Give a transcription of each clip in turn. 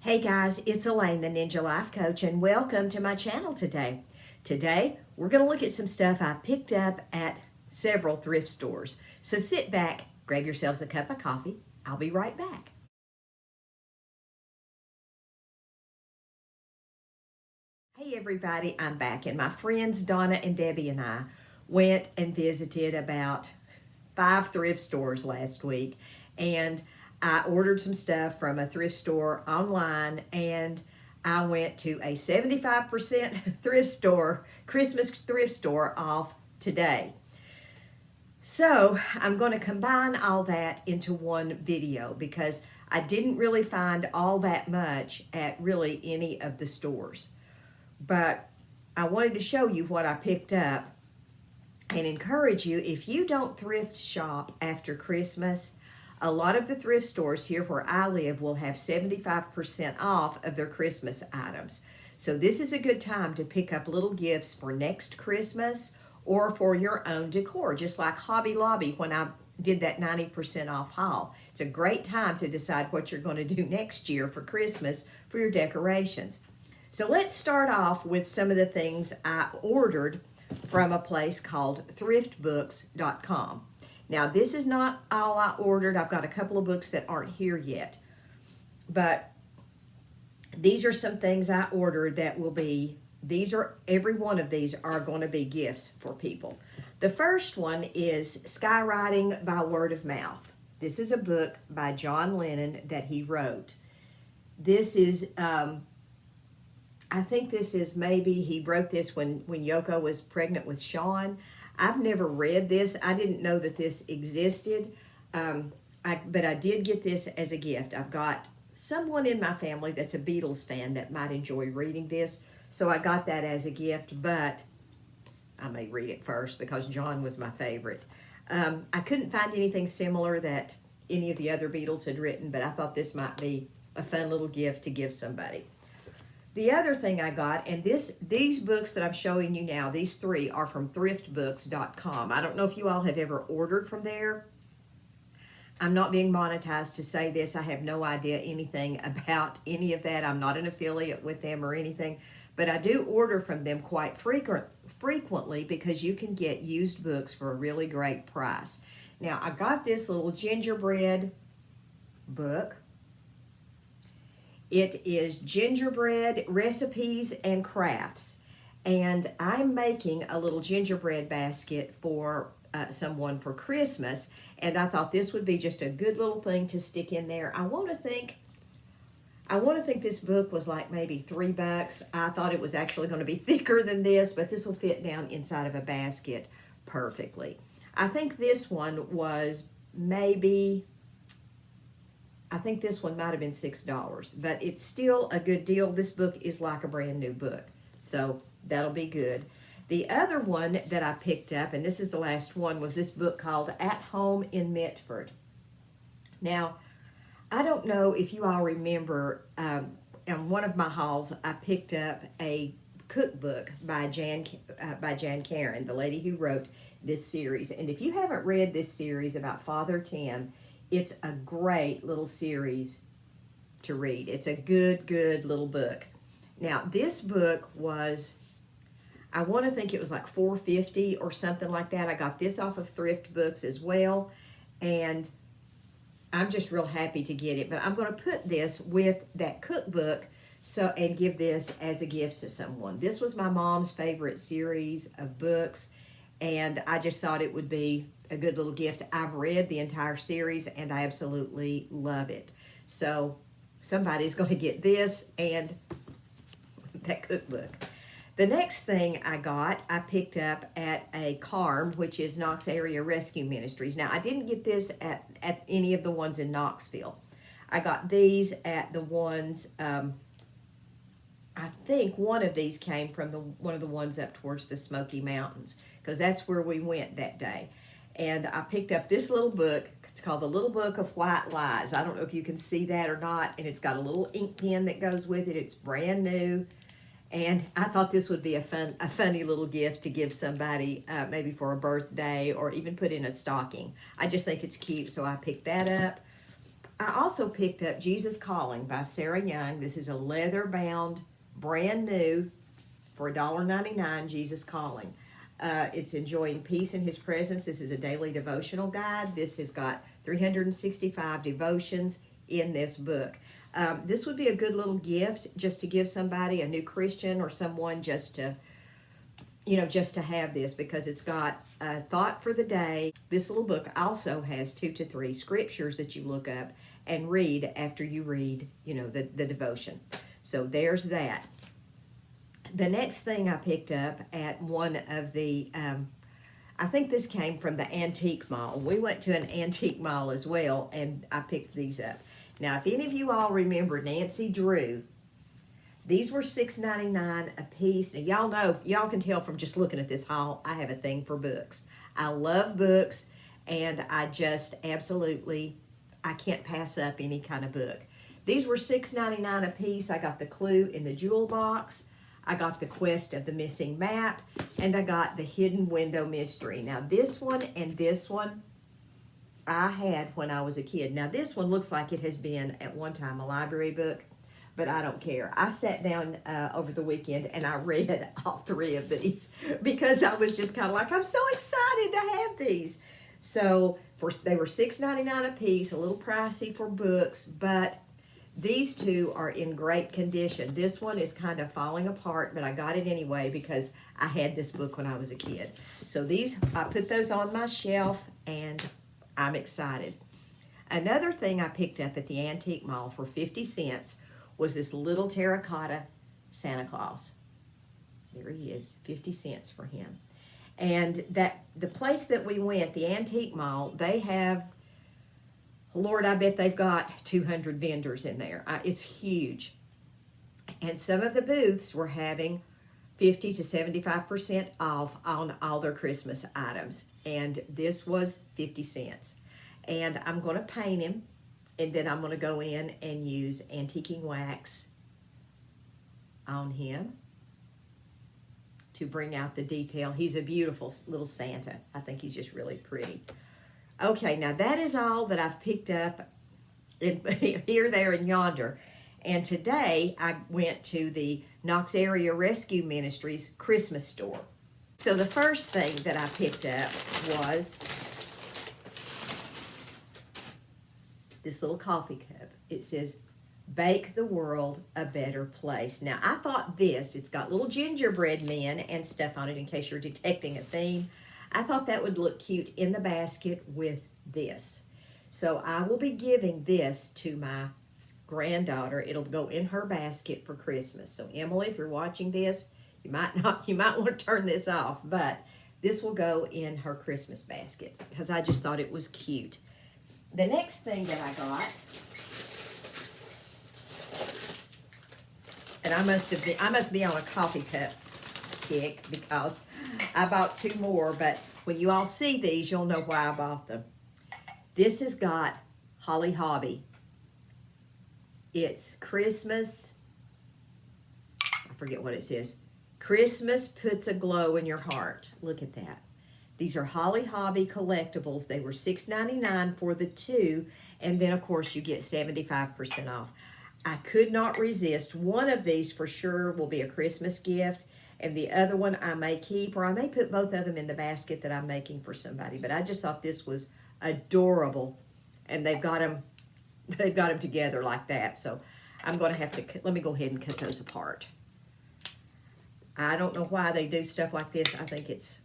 Hey guys, it's Elaine, the Ninja Life Coach, and welcome to my channel today. Today, we're going to look at some stuff I picked up at several thrift stores. So sit back, grab yourselves a cup of coffee. I'll be right back. Hey everybody, I'm back, and my friends Donna and Debbie and I went and visited about 5 thrift stores last week, and I ordered some stuff from a thrift store online, and I went to a 75% thrift store, Christmas thrift store off today. So I'm going to combine all that into one video because I didn't really find all that much at really any of the stores. But I wanted to show you what I picked up and encourage you, if you don't thrift shop after Christmas, a lot of the thrift stores here where I live will have 75% off of their Christmas items. So this is a good time to pick up little gifts for next Christmas or for your own decor, just like Hobby Lobby when I did that 90% off haul. It's a great time to decide what you're going to do next year for Christmas for your decorations. So let's start off with some of the things I ordered from a place called thriftbooks.com. Now, this is not all I ordered. I've got a couple of books that aren't here yet. But these are some things I ordered that will be, every one of these are going to be gifts for people. The first one is Skywriting by Word of Mouth. This is a book by John Lennon that he wrote. This is, I think this is maybe, he wrote this when Yoko was pregnant with Sean. I've never read this. I didn't know that this existed, but I did get this as a gift. I've got someone in my family that's a Beatles fan that might enjoy reading this, so I got that as a gift, but I may read it first because John was my favorite. I couldn't find anything similar that any of the other Beatles had written, but I thought this might be a fun little gift to give somebody. The other thing I got, and these books that I'm showing you now, these 3 are from thriftbooks.com. I don't know if you all have ever ordered from there. I'm not being monetized to say this. I have no idea anything about any of that. I'm not an affiliate with them or anything, but I do order from them quite frequently because you can get used books for a really great price. Now, I got this little gingerbread book. It is gingerbread recipes and crafts, and I'm making a little gingerbread basket for someone for Christmas, and I thought this would be just a good little thing to stick in there. I want to think this book was like maybe $3. I thought it was actually going to be thicker than this, but this will fit down inside of a basket perfectly. I think this one was maybe, I think this one might have been $6, but it's still a good deal. This book is like a brand new book, so that'll be good. The other one that I picked up, and this is the last one, was this book called At Home in Mitford. Now, I don't know if you all remember, in one of my hauls, I picked up a cookbook by Jan Karen, the lady who wrote this series. And if you haven't read this series about Father Tim, it's a great little series to read. It's a good little book. Now, this book was, I want to think it was like $4.50 or something like that. I got this off of Thrift Books as well, and I'm just real happy to get it. But I'm going to put this with that cookbook and give this as a gift to someone. This was my mom's favorite series of books, and I just thought it would be a good little gift. I've read the entire series and I absolutely love it. So somebody's going to get this and that cookbook. The next thing I got, I picked up at a CARM, which is Knox Area Rescue Ministries. Now, I didn't get this at any of the ones in Knoxville. I got these at the ones, I think one of these came from one of the ones up towards the Smoky Mountains, because that's where we went that day. And I picked up this little book. It's called The Little Book of White Lies. I don't know if you can see that or not. And it's got a little ink pen that goes with it. It's brand new. And I thought this would be a funny little gift to give somebody, maybe for a birthday or even put in a stocking. I just think it's cute, so I picked that up. I also picked up Jesus Calling by Sarah Young. This is a leather-bound, brand new, for $1.99, Jesus Calling. It's Enjoying Peace in His Presence. This is a daily devotional guide. This has got 365 devotions in this book. This would be a good little gift just to give somebody, a new Christian or someone, just to have this, because it's got a thought for the day. This little book also has 2 to 3 scriptures that you look up and read after you read, the devotion. So there's that. The next thing I picked up at one of the, I think this came from the antique mall. We went to an antique mall as well, and I picked these up. Now, if any of you all remember Nancy Drew, these were $6.99 a piece. And y'all can tell from just looking at this haul, I have a thing for books. I love books, and I just absolutely, I can't pass up any kind of book. These were $6.99 a piece. I got The Clue in the Jewel Box. I got The Quest of the Missing Map, and I got The Hidden Window Mystery. Now, this one and this one I had when I was a kid. Now, this one looks like it has been at one time a library book, but I don't care. I sat down over the weekend and I read all 3 of these because I was just kind of like, I'm so excited to have these. So they were $6.99 a piece, a little pricey for books, but these 2 are in great condition. This one is kind of falling apart, but I got it anyway because I had this book when I was a kid. So these, I put those on my shelf, and I'm excited. Another thing I picked up at the antique mall for 50 cents was this little terracotta Santa Claus. There he is, 50 cents for him. And the place that we went, the antique mall, they have, Lord, I bet they've got 200 vendors in there. It's huge. And some of the booths were having 50 to 75% off on all their Christmas items. And this was 50 cents. And I'm going to paint him, and then I'm going to go in and use antiquing wax on him to bring out the detail. He's a beautiful little Santa. I think he's just really pretty. Okay, now that is all that I've picked up here, there, and yonder. And today I went to the Knox Area Rescue Ministries Christmas store. So the first thing that I picked up was this little coffee cup. It says, "Bake the world a better place." Now, I thought it's got little gingerbread men and stuff on it in case you're detecting a theme. I thought that would look cute in the basket with this. So I will be giving this to my granddaughter. It'll go in her basket for Christmas. So Emily, if you're watching this, you might want to turn this off, but this will go in her Christmas basket because I just thought it was cute. The next thing that I got, and I must be on a coffee cup kick because I bought 2 more, but when you all see these, you'll know why I bought them. This has got Holly Hobby. It's Christmas, I forget what it says. Christmas puts a glow in your heart. Look at that. These are Holly Hobby collectibles. They were $6.99 for the 2, and then of course you get 75% off. I could not resist. One of these for sure will be a Christmas gift, and the other one I may keep, or I may put both of them in the basket that I'm making for somebody. But I just thought this was adorable, and they've got them together like that. So I'm going to have to, let me go ahead and cut those apart. I don't know why they do stuff like this. I think it's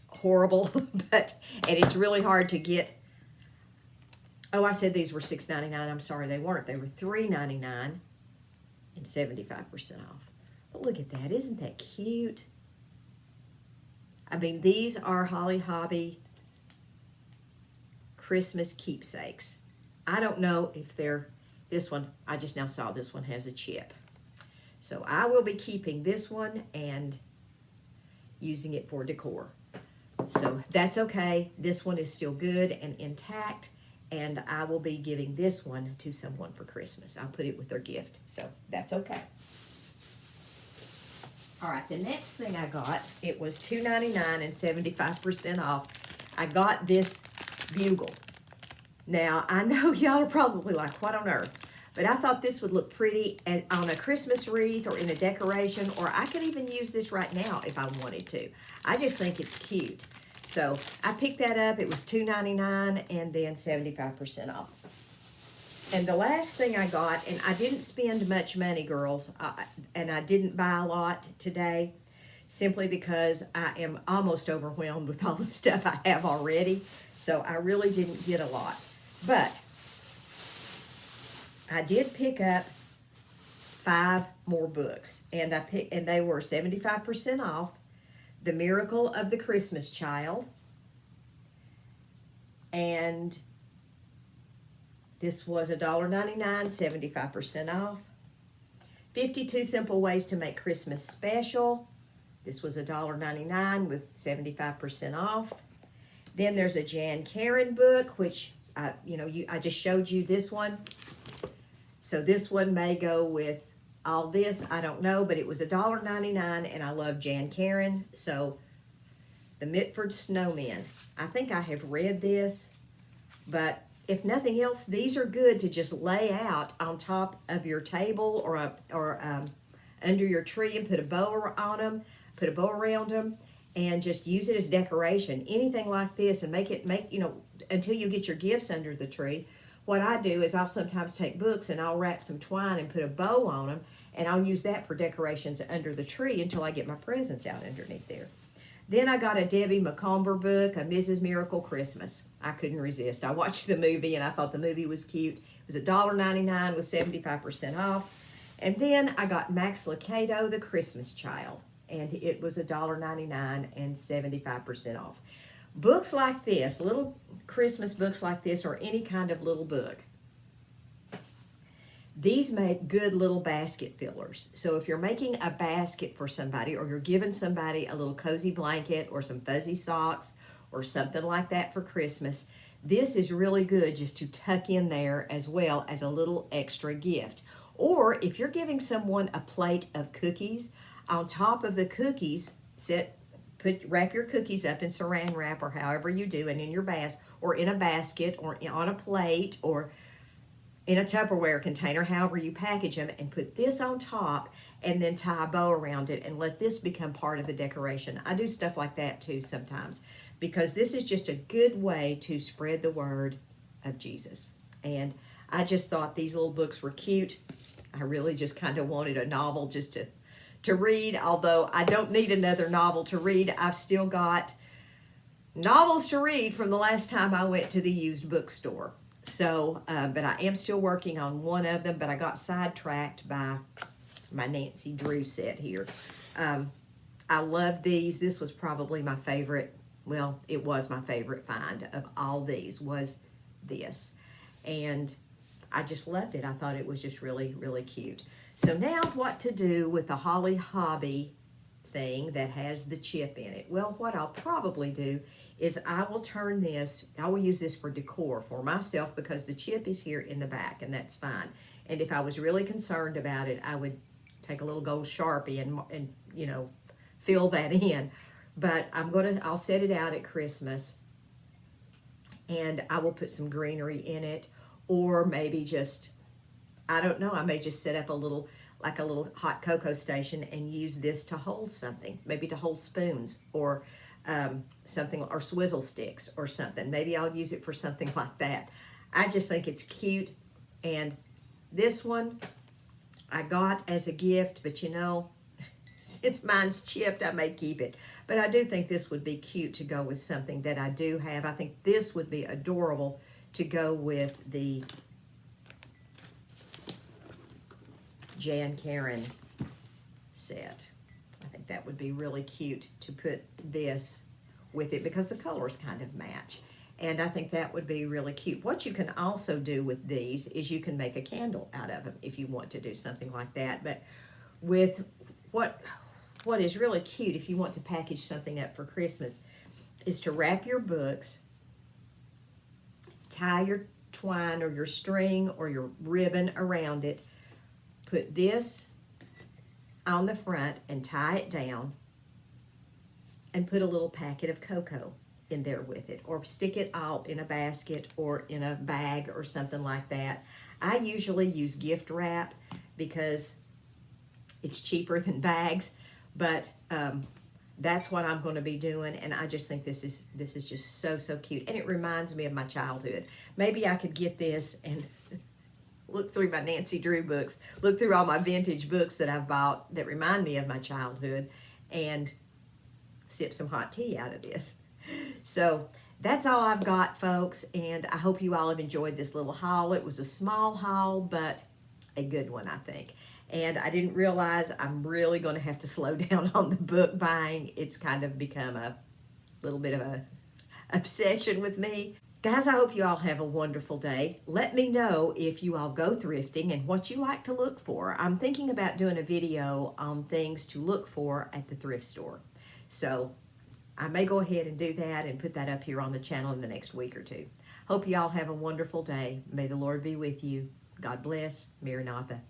horrible, and it's really hard to get. Oh, I said these were $6.99. I'm sorry, they weren't. They were $3.99 and 75% off. But look at that. Isn't that cute? I mean, these are Holly Hobby Christmas keepsakes. I don't know if they're, this one, I just now saw this one has a chip. So I will be keeping this one and using it for decor. So that's okay. This one is still good and intact, and I will be giving this one to someone for Christmas. I'll put it with their gift, so that's okay. All right, the next thing I got, it was $2.99 and 75% off. I got this bugle. Now, I know y'all are probably like, what on earth? But I thought this would look pretty on a Christmas wreath or in a decoration, or I could even use this right now if I wanted to. I just think it's cute. So I picked that up. It was $2.99 and then 75% off. And the last thing I got, and I didn't spend much money, girls, and I didn't buy a lot today, simply because I am almost overwhelmed with all the stuff I have already. So I really didn't get a lot. But I did pick up 5 more books, and they were 75% off. The Miracle of the Christmas Child, and this was $1.99, 75% off. 52 Simple Ways to Make Christmas Special. This was $1.99 with 75% off. Then there's a Jan Karen book, which I just showed you this one. So this one may go with all this, I don't know, but it was $1.99, and I love Jan Karen. So the Mitford Snowmen. I think I have read this, but if nothing else, these are good to just lay out on top of your table or under your tree and put a bow on them, put a bow around them, and just use it as decoration. Anything like this, and make until you get your gifts under the tree. What I do is I'll sometimes take books and I'll wrap some twine and put a bow on them, and I'll use that for decorations under the tree until I get my presents out underneath there. Then I got a Debbie McComber book, A Mrs. Miracle Christmas. I couldn't resist. I watched the movie and I thought the movie was cute. It was $1.99 with 75% off. And then I got Max Lucado, The Christmas Child, and it was $1.99 and 75% off. Books like this, little Christmas books like this, or any kind of little book, these make good little basket fillers. So if you're making a basket for somebody, or you're giving somebody a little cozy blanket or some fuzzy socks or something like that for Christmas, this is really good just to tuck in there as well as a little extra gift. Or if you're giving someone a plate of cookies, on top of the cookies, wrap your cookies up in saran wrap or however you do, and in your or in a basket or on a plate or in a Tupperware container, however you package them, and put this on top and then tie a bow around it and let this become part of the decoration. I do stuff like that too sometimes, because this is just a good way to spread the word of Jesus. And I just thought these little books were cute. I really just kind of wanted a novel just to read, although I don't need another novel to read. I've still got novels to read from the last time I went to the used bookstore. So, but I am still working on one of them, but I got sidetracked by my Nancy Drew set here. I love these. This was probably my favorite. Well, it was my favorite find of all these was this. And I just loved it. I thought it was just really, really cute. So now what to do with the Holly Hobby thing that has the chip in it? Well, what I'll probably do is I will use this for decor for myself, because the chip is here in the back, and that's fine. And if I was really concerned about it, I would take a little gold Sharpie and fill that in. But I'll set it out at Christmas, and I will put some greenery in it, or maybe just, I don't know, I may just set up a little hot cocoa station and use this to hold something, maybe to hold spoons or something, or swizzle sticks or something. Maybe I'll use it for something like that. I just think it's cute. And this one I got as a gift, but since mine's chipped, I may keep it. But I do think this would be cute to go with something that I do have. I think this would be adorable to go with the Jan Karen set. I think that would be really cute to put this with it, because the colors kind of match. And I think that would be really cute. What you can also do with these is you can make a candle out of them if you want to do something like that. But with what is really cute, if you want to package something up for Christmas, is to wrap your books, tie your twine or your string or your ribbon around it, put this on the front and tie it down, and put a little packet of cocoa in there with it, or stick it all in a basket or in a bag or something like that. I usually use gift wrap because it's cheaper than bags, but that's what I'm going to be doing, and I just think this is just so cute, and it reminds me of my childhood. Maybe I could get this and look through my Nancy Drew books, look through all my vintage books that I've bought that remind me of my childhood, and sip some hot tea out of this. So that's all I've got, folks, and I hope you all have enjoyed this little haul. It was a small haul, but a good one, I think. And I didn't realize I'm really going to have to slow down on the book buying. It's kind of become a little bit of a obsession with me. Guys, I hope you all have a wonderful day. Let me know if you all go thrifting and what you like to look for. I'm thinking about doing a video on things to look for at the thrift store. So I may go ahead and do that and put that up here on the channel in the next week or two. Hope you all have a wonderful day. May the Lord be with you. God bless. Maranatha.